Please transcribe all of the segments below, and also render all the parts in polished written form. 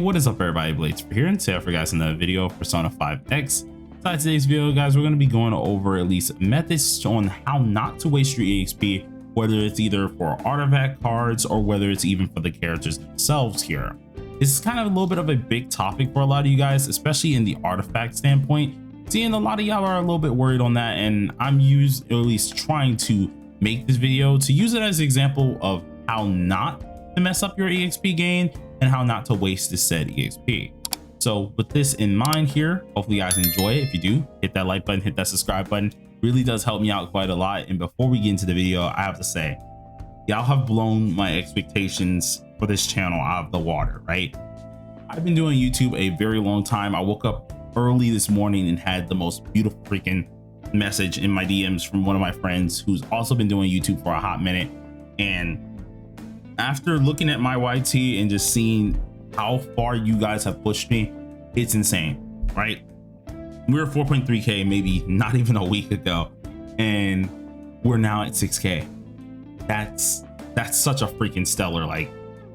What is up everybody, Blades for here, and today for guys another video of Persona 5X. Inside today's video guys, we're going to be going over at least methods on how not to waste your EXP, whether it's either for artifact cards or whether it's even for the characters themselves here. This is kind of a little bit of a big topic for a lot of you guys, especially in the artifact standpoint. Seeing a lot of y'all are a little bit worried on that, and I'm at least trying to make this video to use it as an example of how not to mess up your EXP gain and how not to waste this said EXP. So with this in mind here, hopefully you guys enjoy it. If you do, hit that like button, hit that subscribe button. Really does help me out quite a lot. And before we get into the video, I have to say, y'all have blown my expectations for this channel out of the water, right? I've been doing YouTube a very long time. I woke up early this morning and had the most beautiful freaking message in my DMs from one of my friends who's also been doing YouTube for a hot minute. And after looking at my YT and just seeing how far you guys have pushed me, it's insane, right? We were 4.3k maybe not even a week ago, and we're now at 6k. That's such a freaking stellar, like,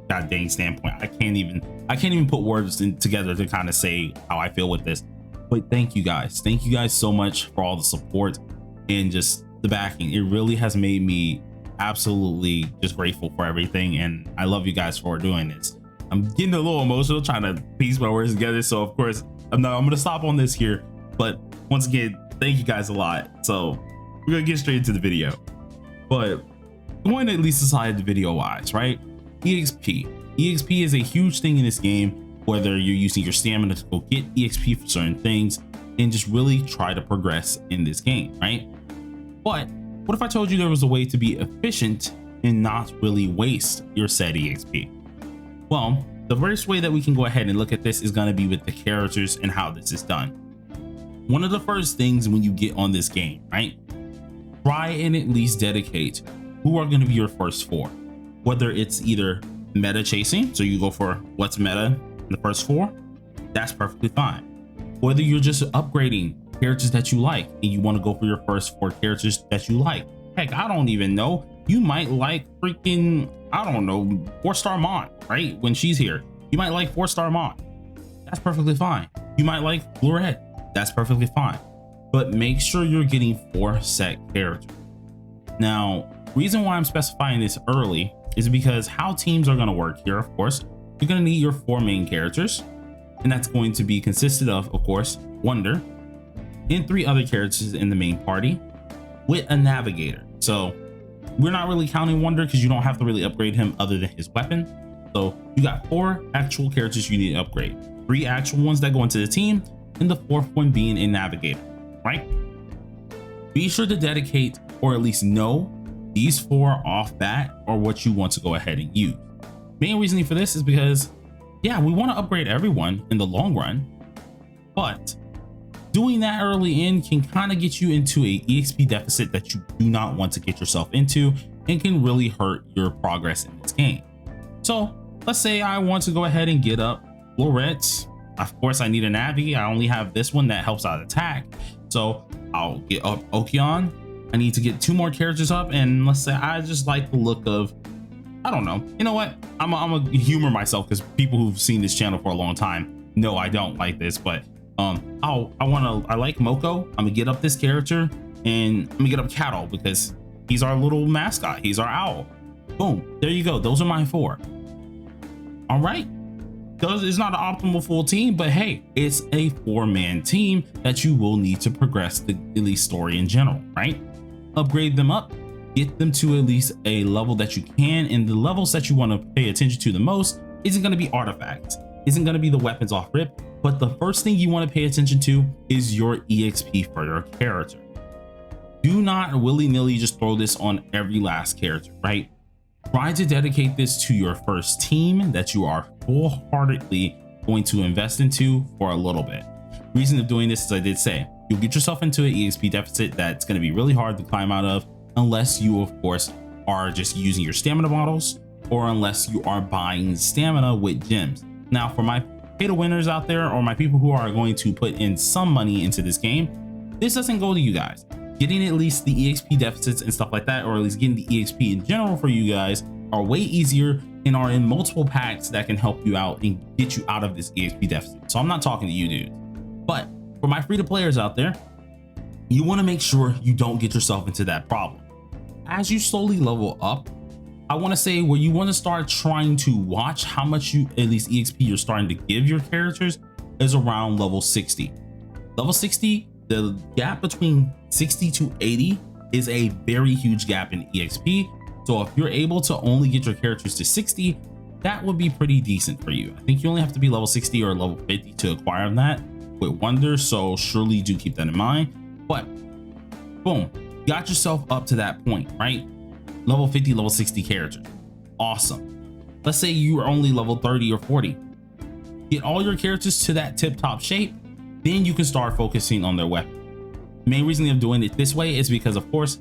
god dang standpoint. I can't even put words together to kind of say how I feel with this. But thank you guys so much for all the support and just the backing. It really has made me absolutely just grateful for everything, and I love you guys for doing this. I'm getting a little emotional trying to piece my words together, so of course I'm gonna stop on this here. But once again, thank you guys a lot. So we're gonna get straight into the video, but going to at least aside the video wise, right? EXP is a huge thing in this game, whether you're using your stamina to go get EXP for certain things and just really try to progress in this game, right? But what if I told you there was a way to be efficient and not really waste your said EXP? Well, the first way that we can go ahead and look at this is going to be with the characters and how this is done. One of the first things when you get on this game, right? Try and at least dedicate who are going to be your first four. Whether it's either meta chasing, so you go for what's meta in the first four, that's perfectly fine. Whether you're just upgrading characters that you like and you want to go for your first four characters that you like. Heck, I don't even know, you might like freaking, I don't know, 4-star Mon, right? When she's here, you might like 4-star Mon. That's perfectly fine. You might like Florette. That's perfectly fine. But make sure you're getting 4 set characters. Now, reason why I'm specifying this early is because how teams are going to work here, of course, you're going to need your 4 main characters, and that's going to be consisted of course, Wonder, and 3 other characters in the main party with a navigator. So we're not really counting Wonder because you don't have to really upgrade him other than his weapon. So you got 4 actual characters you need to upgrade, 3 actual ones that go into the team, and the 4th one being a navigator, right? Be sure to dedicate or at least know these 4 off bat are what you want to go ahead and use. Main reasoning for this is because, yeah, we want to upgrade everyone in the long run, but doing that early in can kind of get you into a EXP deficit that you do not want to get yourself into and can really hurt your progress in this game. So let's say I want to go ahead and get up Florette. Of course I need a Navi. I only have this one that helps out attack, so I'll get up Okeon. I need to get 2 more characters up, and let's say I just like the look of, I don't know, you know what, I'm gonna humor myself because people who've seen this channel for a long time know I don't like this, but I like Moko. I'm gonna get up this character, and I'm gonna get up Cattle because he's our little mascot, he's our owl. Boom, there you go. Those are my 4. All right, it's not an optimal full team, but hey, it's a 4-man team that you will need to progress the elite story in general, right? Upgrade them up, get them to at least a level that you can, and the levels that you want to pay attention to the most isn't going to be artifacts, isn't going to be the weapons off rip, but the first thing you want to pay attention to is your EXP for your character. Do not willy-nilly just throw this on every last character, right? Try to dedicate this to your first team that you are wholeheartedly going to invest into for a little bit. Reason of doing this, as I did say, you'll get yourself into an EXP deficit that's going to be really hard to climb out of unless you of course are just using your stamina bottles, or unless you are buying stamina with gems. Now for my pay to winners out there, or my people who are going to put in some money into this game, this doesn't go to you guys. Getting at least the EXP deficits and stuff like that, or at least getting the EXP in general for you guys, are way easier and are in multiple packs that can help you out and get you out of this EXP deficit. So I'm not talking to you dudes, but for my free to players out there, you want to make sure you don't get yourself into that problem. As you slowly level up, I want to say where you want to start trying to watch how much you, at least EXP, you're starting to give your characters is around level 60. Level 60, the gap between 60 to 80 is a very huge gap in EXP. So if you're able to only get your characters to 60, that would be pretty decent for you. I think you only have to be level 60 or level 50 to acquire that with Wonder, so surely do keep that in mind. But boom, got yourself up to that point, right? Level 50, level 60 characters. Awesome. Let's say you are only level 30 or 40. Get all your characters to that tip-top shape, then you can start focusing on their weapon. The main reason of doing it this way is because, of course,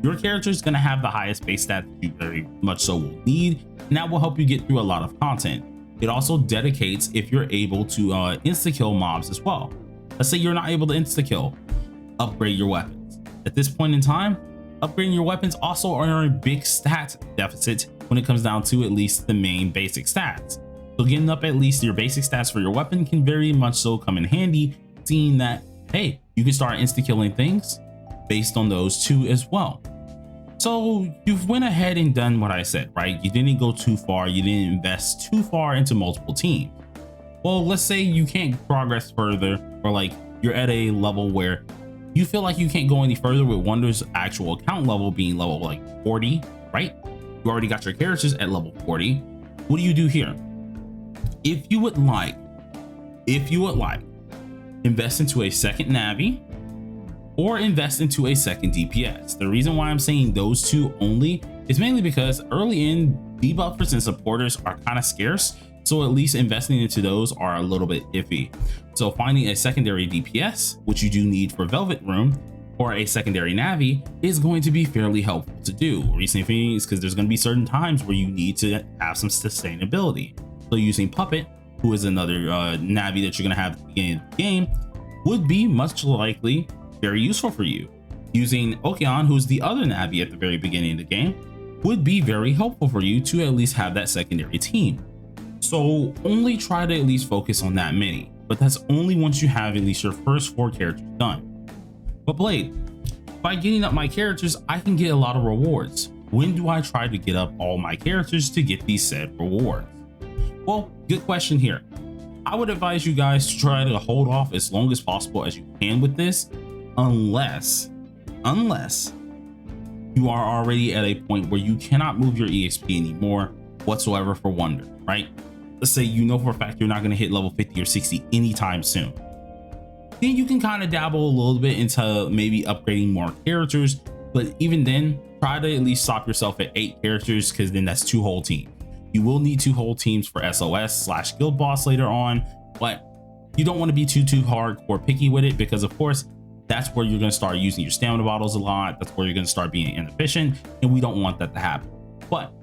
your character is going to have the highest base stat that you very much so will need, and that will help you get through a lot of content. It also dedicates if you're able to insta-kill mobs as well. Let's say you're not able to insta-kill, upgrade your weapons. At this point in time, upgrading your weapons also are a big stat deficit when it comes down to at least the main basic stats. So getting up at least your basic stats for your weapon can very much so come in handy, seeing that, hey, you can start insta-killing things based on those two as well. So you've went ahead and done what I said, right? You didn't go too far. You didn't invest too far into multiple teams. Well, let's say you can't progress further, or like you're at a level where you feel like you can't go any further with Wonder's actual account level being level like 40, right? You already got your characters at level 40. What do you do here? If you would like, invest into a second Navi or invest into a second DPS. The reason why I'm saying those two only is mainly because early in, debuffers and supporters are kind of scarce. So at least investing into those are a little bit iffy. So finding a secondary DPS, which you do need for Velvet Room, or a secondary Navi is going to be fairly helpful to do. Reason being is because there's going to be certain times where you need to have some sustainability. So using Puppet, who is another Navi that you're going to have at the beginning of the game, would be much likely very useful for you. Using Okeon, who's the other Navi at the very beginning of the game, would be very helpful for you to at least have that secondary team. So only try to at least focus on that many, but that's only once you have at least your first 4 characters done. But Blade, by getting up my characters, I can get a lot of rewards. When do I try to get up all my characters to get these said rewards? Well, good question here. I would advise you guys to try to hold off as long as possible as you can with this, unless you are already at a point where you cannot move your EXP anymore whatsoever for Wonder, right? Let's say you know for a fact you're not going to hit level 50 or 60 anytime soon. Then you can kind of dabble a little bit into maybe upgrading more characters, but even then, try to at least stop yourself at 8 characters, because then that's 2 whole teams. You will need 2 whole teams for SOS/Guild Boss later on, but you don't want to be too hardcore picky with it, because of course that's where you're going to start using your stamina bottles a lot. That's where you're going to start being inefficient, and we don't want that to happen. But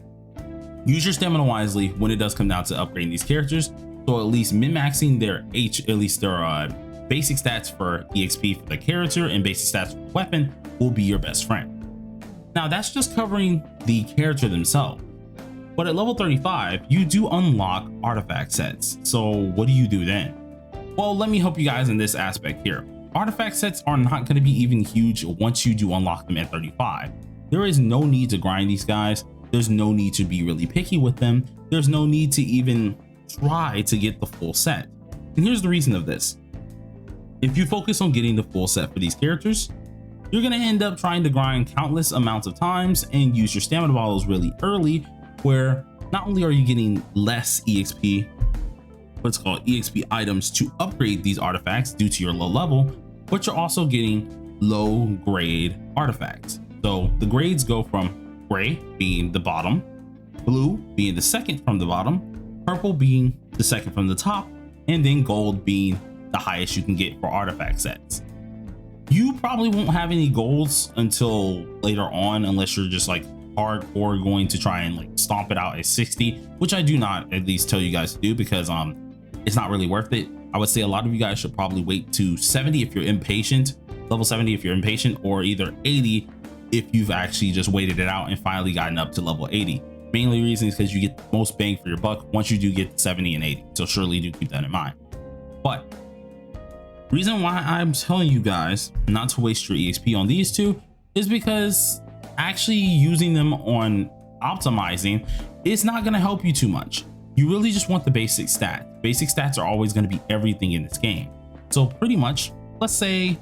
use your stamina wisely when it does come down to upgrading these characters. So at least min-maxing their basic stats for EXP for the character and basic stats for the weapon will be your best friend. Now that's just covering the character themselves. But at level 35, you do unlock artifact sets. So what do you do then? Well, let me help you guys in this aspect here. Artifact sets are not going to be even huge once you do unlock them at 35. There is no need to grind these guys. There's no need to be really picky with them. There's no need to even try to get the full set. And here's the reason of this. If you focus on getting the full set for these characters, you're going to end up trying to grind countless amounts of times and use your stamina bottles really early, where not only are you getting less EXP, what's called EXP items to upgrade these artifacts due to your low level, but you're also getting low grade artifacts. So the grades go from gray being the bottom, blue being the second from the bottom, purple being the second from the top, and then gold being the highest you can get for artifact sets. You probably won't have any golds until later on, unless you're just like hardcore going to try and like stomp it out at 60, which I do not at least tell you guys to do, because it's not really worth it. I would say a lot of you guys should probably wait to 70 if you're impatient, level 70 if you're impatient, or either 80 if you've actually just waited it out and finally gotten up to level 80. Mainly reason is because you get the most bang for your buck once you do get 70 and 80. So surely do keep that in mind. But reason why I'm telling you guys not to waste your EXP on these two is because actually using them on optimizing is not going to help you too much. You really just want the basic stats. Basic stats are always going to be everything in this game. So pretty much, let's say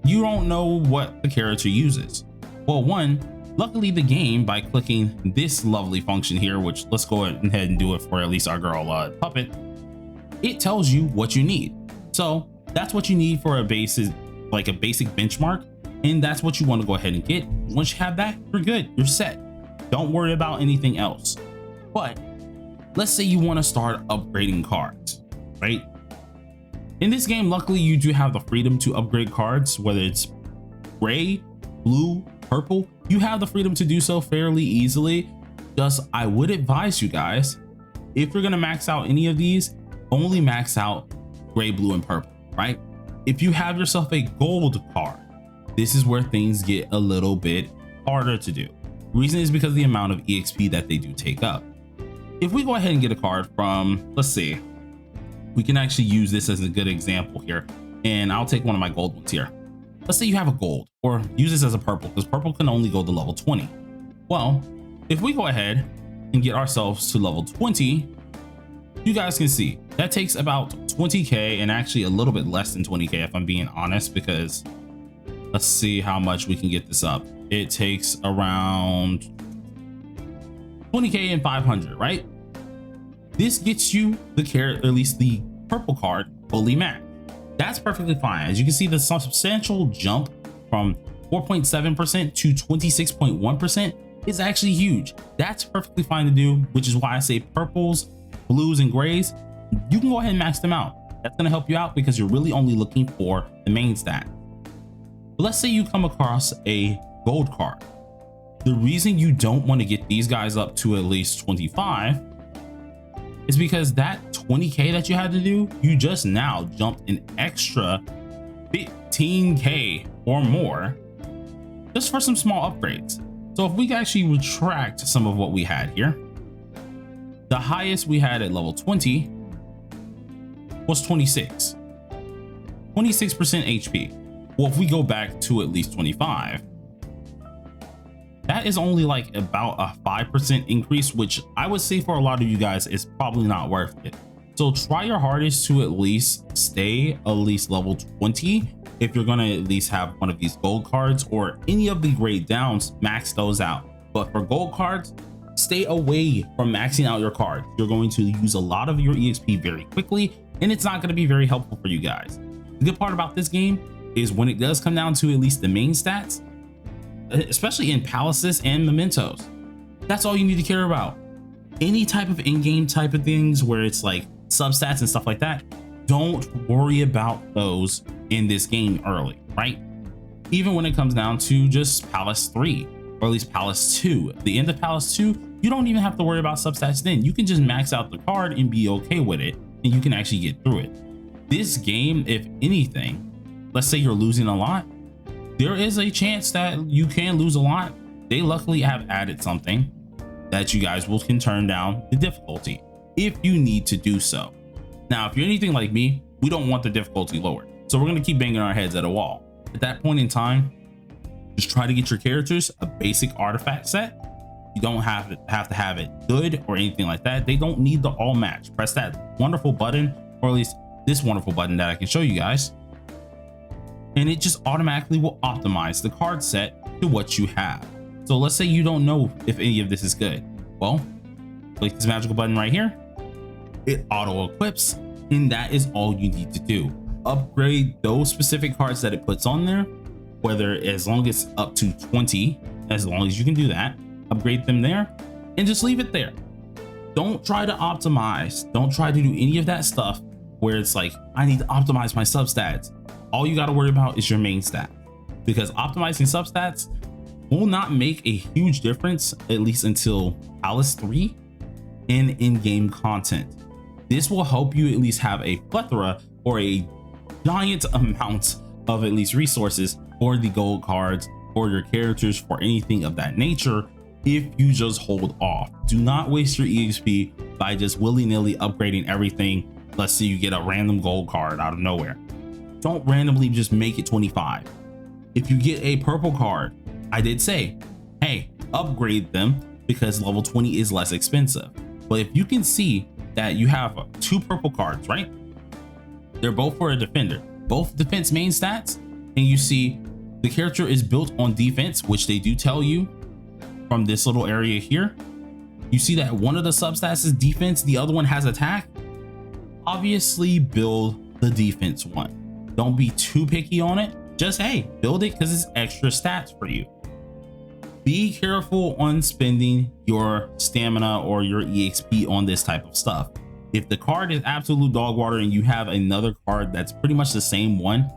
you don't know what the character uses. Well, one, luckily the game, by clicking this lovely function here, which let's go ahead and do it for at least our girl Puppet, it tells you what you need. So that's what you need for a basic benchmark, and that's what you want to go ahead and get. Once you have that, you're good, you're set. Don't worry about anything else. But let's say you want to start upgrading cards, right? In this game, luckily you do have the freedom to upgrade cards, whether it's gray, blue, purple. You have the freedom to do so fairly easily. Just, I would advise you guys, if you're gonna max out any of these, only max out gray, blue, and purple, right? If you have yourself a gold card, this is where things get a little bit harder to do. Reason is because of the amount of EXP that they do take up. If we go ahead and get a card from, let's see, we can actually use this as a good example here, and I'll take one of my gold ones here. Let's say you have a gold, or use this as a purple, because purple can only go to level 20. Well, if we go ahead and get ourselves to level 20, you guys can see that takes about 20k, and actually a little bit less than 20k if I'm being honest, because let's see how much we can get this up. It takes around 20k and 500, right? This gets you the carrot, or at least the purple card, fully maxed. That's perfectly fine. As you can see, the substantial jump from 4.7% to 26.1% is actually huge. That's perfectly fine to do, which is why I say purples, blues, and grays, you can go ahead and max them out. That's gonna help you out because you're really only looking for the main stat. But let's say you come across a gold card. The reason you don't want to get these guys up to at least 25 is because that 20k that you had to do, you just now jumped an extra 15k or more just for some small upgrades. So if we actually retract some of what we had here, the highest we had at level 20 was 26% HP. Well, if we go back to at least 25, that is only like about a 5% increase, which I would say for a lot of you guys is probably not worth it. So try your hardest to at least stay at least level 20. If you're gonna at least have one of these gold cards or any of the grade downs, max those out. But for gold cards, stay away from maxing out your card. You're going to use a lot of your EXP very quickly, and it's not gonna be very helpful for you guys. The good part about this game is when it does come down to at least the main stats, especially in palaces and mementos, that's all you need to care about. Any type of in-game type of things where it's like substats and stuff like that, don't worry about those in this game early, right? Even when it comes down to just Palace 3, or at least Palace 2, the end of Palace 2, you don't even have to worry about substats then. You can just max out the card and be okay with it, and you can actually get through it. This game, if anything, let's say you're losing a lot, there is a chance that you can lose a lot. They luckily have added something that you guys can turn down the difficulty if you need to do so. Now, if you're anything like me, we don't want the difficulty lowered. So we're gonna keep banging our heads at a wall. At that point in time, just try to get your characters a basic artifact set. You don't have to have it good or anything like that. They don't need the all match. Press that wonderful button, or at least this wonderful button that I can show you guys, and it just automatically will optimize the card set to what you have. So let's say you don't know if any of this is good. Well, click this magical button right here. It auto equips, and that is all you need to do. Upgrade those specific cards that it puts on there, whether as long as up to 20, as long as you can do that, upgrade them there and just leave it there. Don't try to optimize. Don't try to do any of that stuff where it's like, I need to optimize my substats. All you got to worry about is your main stat, because optimizing substats will not make a huge difference, at least until Palace 3 in in-game content. This will help you at least have a plethora or a giant amount of at least resources for the gold cards, for your characters, for anything of that nature, if you just hold off. Do not waste your EXP by just willy-nilly upgrading everything. Let's say you get a random gold card out of nowhere. Don't randomly just make it 25. If you get a purple card, I did say, hey, upgrade them because level 20 is less expensive. But if you can see that you have 2 purple cards, right? They're both for a defender, both defense main stats, and you see the character is built on defense, which they do tell you from this little area here. You see that one of the substats is defense, the other one has attack. Obviously build the defense one. Don't be too picky on it. Just, hey, build it because it's extra stats for you. Be careful on spending your stamina or your EXP on this type of stuff. If the card is absolute dog water and you have another card that's pretty much the same one,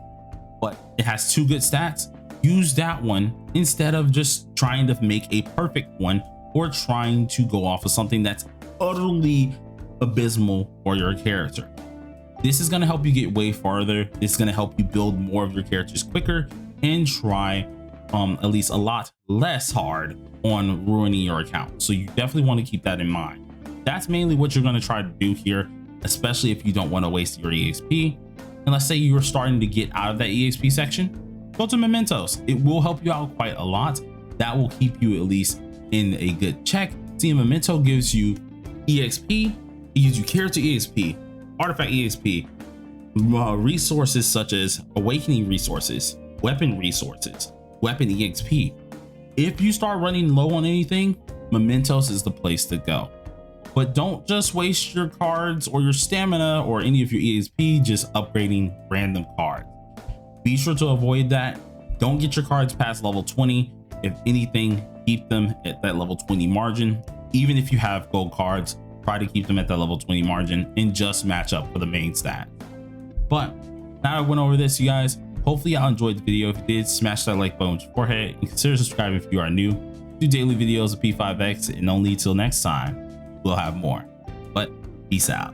but it has 2 good stats, use that one instead of just trying to make a perfect one or trying to go off of something that's utterly abysmal for your character. This is going to help you get way farther. This is going to help you build more of your characters quicker and try at least a lot less hard on ruining your account. So you definitely want to keep that in mind. That's mainly what you're going to try to do here, especially if you don't want to waste your EXP. And let's say you're starting to get out of that EXP section, go to mementos. It will help you out quite a lot. That will keep you at least in a good check. See, a memento gives you EXP, it gives you character EXP, artifact EXP, resources such as awakening resources, weapon resources, weapon EXP. If you start running low on anything, mementos is the place to go. But don't just waste your cards or your stamina or any of your EXP just upgrading random cards. Be sure to avoid that. Don't get your cards past level 20. If anything, keep them at that level 20 margin. Even if you have gold cards, try to keep them at that level 20 margin and just match up for the main stat. But now I went over this, you guys. Hopefully y'all enjoyed the video. If you did, smash that like button with your forehead and consider subscribing if you are new. Do daily videos of P5X, and only till next time, we'll have more. But peace out.